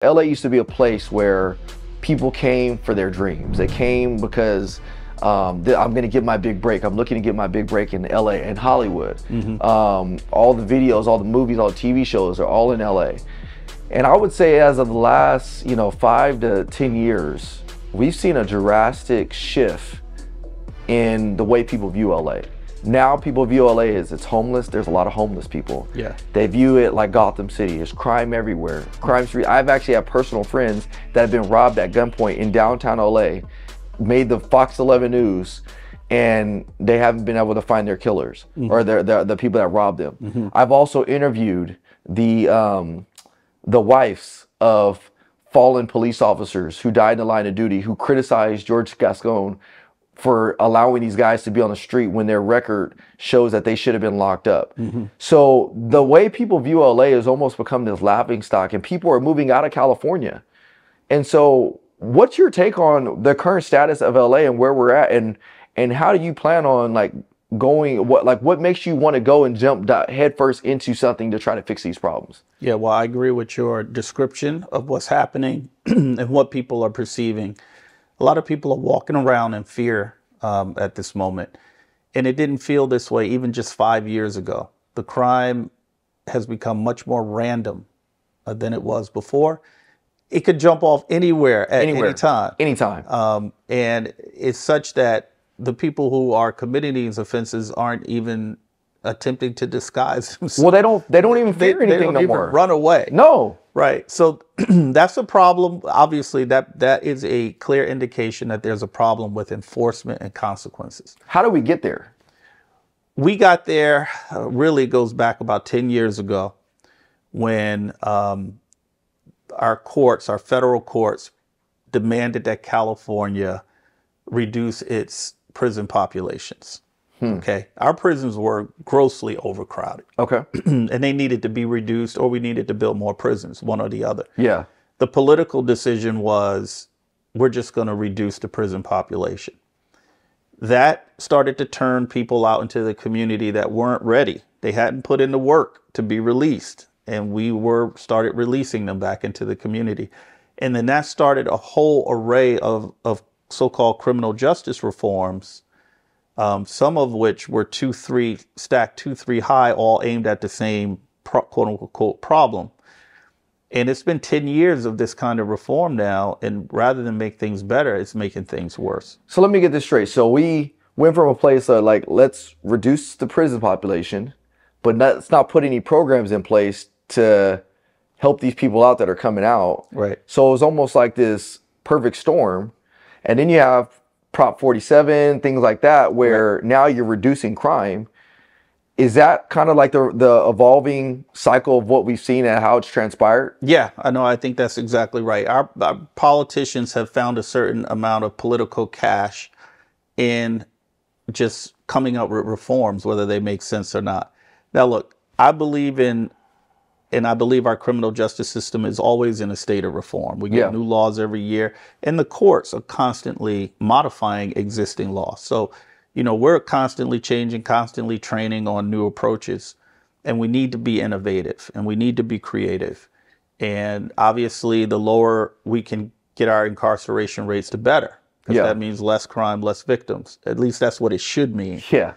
LA used to be a place where people came for their dreams. They came because I'm going to get my big break. I'm looking to get my big break in LA and Hollywood. All the videos, all the movies, all the TV shows are all in LA. And I would say as of the last, 5 to 10 years, we've seen a drastic shift in the way people view LA. Now people view LA as it's homeless. There's a lot of homeless people. Yeah. They view it like Gotham City. There's crime everywhere. Crime street. I've actually had personal friends that have been robbed at gunpoint in downtown LA, made the Fox 11 news, and they haven't been able to find their killers or the people that robbed them. I've also interviewed the wives of fallen police officers who died in the line of duty, who criticized George Gascon for allowing these guys to be on the street when their record shows that they should have been locked up. So the way people view LA has almost become this laughing stock, and people are moving out of California. And so what's your take on the current status of LA and where we're at, and how do you plan on going, what makes you want to go and jump headfirst into something to try to fix these problems? Yeah, well, I agree with your description of what's happening and what people are perceiving. A lot of people are walking around in fear at this moment, and it didn't feel this way even just 5 years ago. The crime has become much more random than it was before. It could jump off anywhere at any time. Anytime. And it's such that the people who are committing these offenses aren't even attempting to disguise themselves. Well, they don't even fear anything no more. They don't even run away. No. Right. So that's a problem. Obviously, that is a clear indication that there's a problem with enforcement and consequences. How do we get there? We got there, really goes back about 10 years ago when our courts, our federal courts, demanded that California reduce its prison populations. Okay. Our prisons were grossly overcrowded. Okay. And they needed to be reduced, or we needed to build more prisons, one or the other. Yeah. The political decision was, we're just going to reduce the prison population. That started to turn people out into the community that weren't ready. They hadn't put in the work to be released. And we started releasing them back into the community. And then that started a whole array of so-called criminal justice reforms, some of which were stacked 2-3 high, all aimed at the same quote unquote problem. And it's been 10 years of this kind of reform now, and rather than make things better, it's making things worse. So let me get this straight. So we went from a place of let's reduce the prison population, but let's not put any programs in place to help these people out that are coming out. Right. So it was almost like this perfect storm. And then you have Prop 47, things like that, where now you're reducing crime. Is that kind of like the evolving cycle of what we've seen and how it's transpired? Yeah, I know. I think that's exactly right. Our politicians have found a certain amount of political cash in just coming up with reforms, whether they make sense or not. Now, look, I believe our criminal justice system is always in a state of reform. We get new laws every year, and the courts are constantly modifying existing laws. So, we're constantly changing, constantly training on new approaches, and we need to be innovative and we need to be creative. And obviously, the lower we can get our incarceration rates, the better, because that means less crime, less victims. At least that's what it should mean. Yeah.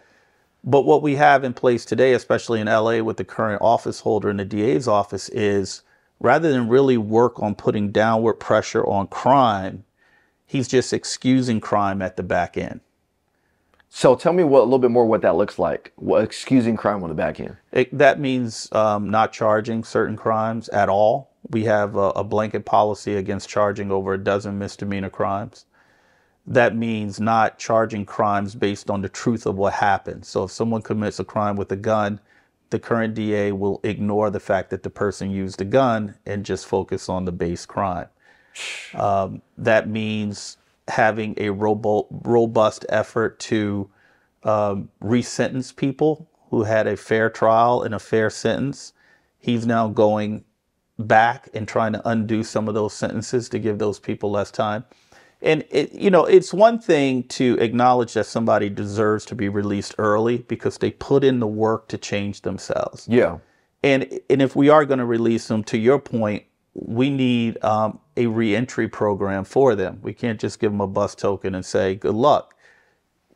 But what we have in place today, especially in LA with the current office holder in the DA's office, is rather than really work on putting downward pressure on crime, he's just excusing crime at the back end. So tell me a little bit more what that looks like, excusing crime on the back end. That means not charging certain crimes at all. We have a blanket policy against charging over a dozen misdemeanor crimes. That means not charging crimes based on the truth of what happened. So if someone commits a crime with a gun, the current DA will ignore the fact that the person used a gun and just focus on the base crime. That means having a robust effort to re-sentence people who had a fair trial and a fair sentence. He's now going back and trying to undo some of those sentences to give those people less time. And it's one thing to acknowledge that somebody deserves to be released early because they put in the work to change themselves. Yeah. And if we are going to release them, to your point, we need a reentry program for them. We can't just give them a bus token and say, good luck.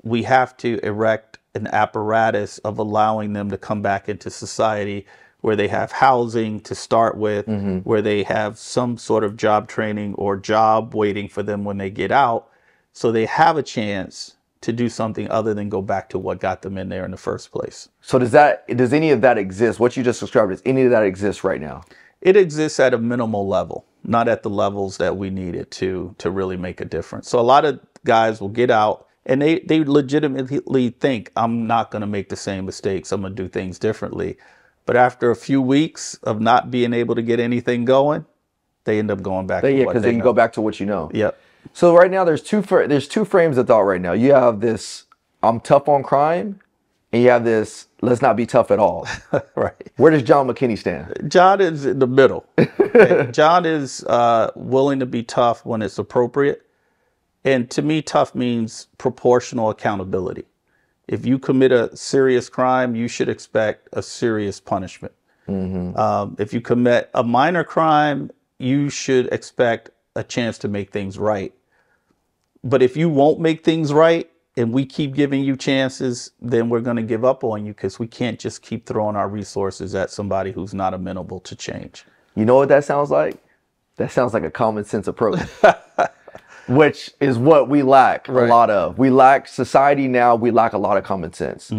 We have to erect an apparatus of allowing them to come back into society where they have housing to start with, where they have some sort of job training or job waiting for them when they get out, so they have a chance to do something other than go back to what got them in there in the first place. So does any of that exist? What you just described, does any of that exist right now? It exists at a minimal level, not at the levels that we need it to really make a difference. So a lot of guys will get out and they legitimately think, I'm not going to make the same mistakes. I'm going to do things differently. But after a few weeks of not being able to get anything going, they end up going back to what they know. Because then you go back to what you know. Yep. So right now there's two frames of thought right now. You have this, I'm tough on crime, and you have this, let's not be tough at all. Right. Where does John McKinney stand? John is in the middle. Okay? John is willing to be tough when it's appropriate. And to me, tough means proportional accountability. If you commit a serious crime, you should expect a serious punishment. If you commit a minor crime, you should expect a chance to make things right. But if you won't make things right and we keep giving you chances, then we're going to give up on you, because we can't just keep throwing our resources at somebody who's not amenable to change. You know what that sounds like? That sounds like a common sense approach, which is what we lack a lot of. We lack society now. We lack a lot of common sense.